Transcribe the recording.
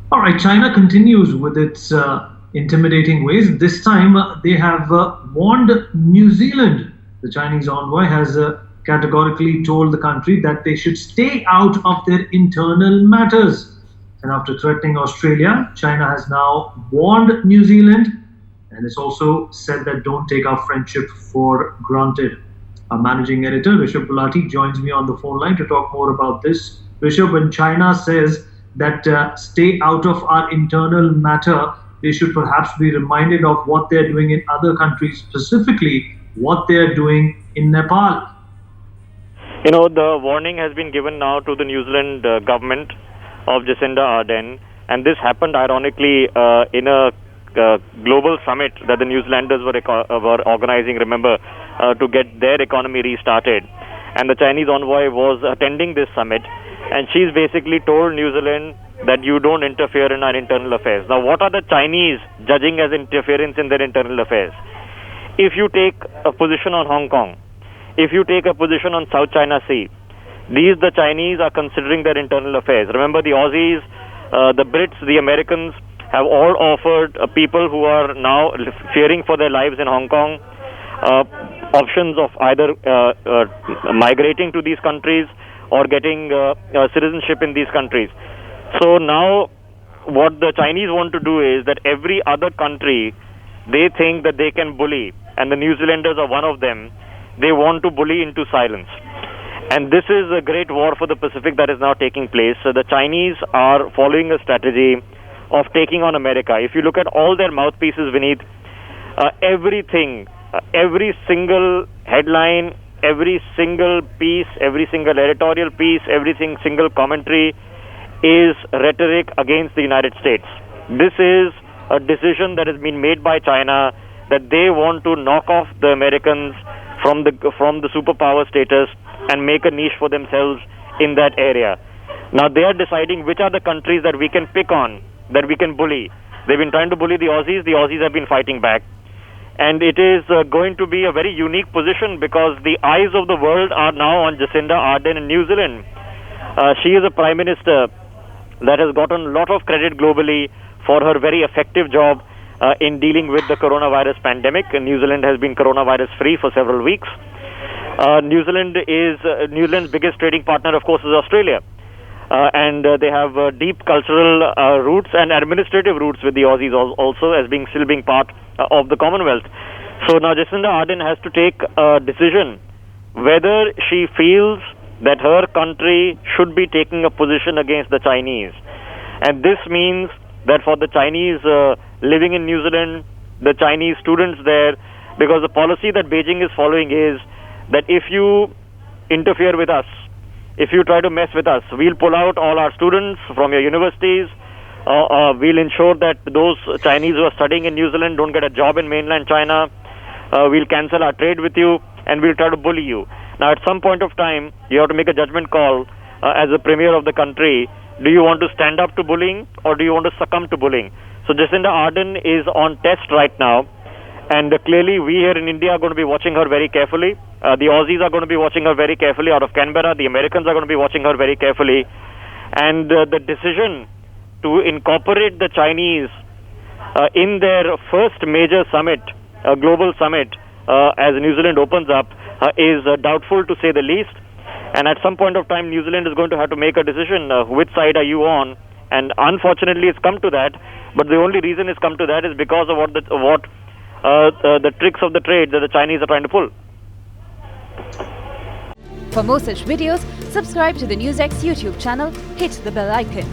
All right, China continues with its intimidating ways. This time, they have warned New Zealand. The Chinese envoy has categorically told the country that they should stay out of their internal matters. And after threatening Australia, China has now warned New Zealand, and it's also said that don't take our friendship for granted. Our managing editor, Rishabh Gulati, joins me on the phone line to talk more about this. Rishabh, when China says that stay out of our internal matter, they should perhaps be reminded of what they're doing in other countries, specifically what they're doing in Nepal. The warning has been given now to the New Zealand government of Jacinda Ardern, and this happened ironically in a global summit that the New Zealanders were organizing, remember, to get their economy restarted. And the Chinese envoy was attending this summit, and she's basically told New Zealand that you don't interfere in our internal affairs. Now, what are the Chinese judging as interference in their internal affairs? If you take a position on Hong Kong, if you take a position on South China Sea, the Chinese are considering their internal affairs. Remember, the Aussies, the Brits, the Americans have all offered people who are now fearing for their lives in Hong Kong options of either migrating to these countries or getting citizenship in these countries. So now what the Chinese want to do is that every other country they think that they can bully, and the New Zealanders are one of them. They want to bully into silence. And this is a great war for the Pacific that is now taking place. So the Chinese are following a strategy of taking on America. If you look at all their mouthpieces, Vineet, everything, every single headline, every single piece, every single editorial piece, single commentary is rhetoric against the United States. This is a decision that has been made by China that they want to knock off the Americans from the superpower status and make a niche for themselves in that area. Now they are deciding which are the countries that we can pick on, that we can bully. They've been trying to bully the Aussies. The Aussies have been fighting back. And it is going to be a very unique position because the eyes of the world are now on Jacinda Ardern in New Zealand. She is a prime minister that has gotten a lot of credit globally for her very effective job in dealing with the coronavirus pandemic. New Zealand has been coronavirus free for several weeks. New Zealand's biggest trading partner, of course, is Australia. And they have deep cultural roots and administrative roots with the Aussies also as still being part of the Commonwealth. So now Jacinda Ardern has to take a decision whether she feels that her country should be taking a position against the Chinese. And this means that for the Chinese living in New Zealand, the Chinese students there, because the policy that Beijing is following is that if you interfere with us, if you try to mess with us, we'll pull out all our students from your universities. We'll ensure that those Chinese who are studying in New Zealand don't get a job in mainland China. We'll cancel our trade with you, and we'll try to bully you. Now, at some point of time, you have to make a judgment call as the premier of the country. Do you want to stand up to bullying, or do you want to succumb to bullying? So Jacinda Ardern is on test right now. And clearly, we here in India are going to be watching her very carefully. The Aussies are going to be watching her very carefully out of Canberra. The Americans are going to be watching her very carefully. And the decision to incorporate the Chinese in their first major summit, global summit, as New Zealand opens up, is doubtful to say the least. And at some point of time, New Zealand is going to have to make a decision. Which side are you on? And unfortunately, it's come to that. But the only reason it's come to that is because of the tricks of the trade that the Chinese are trying to pull. For more such videos, subscribe to the NewsX YouTube channel, hit the bell icon.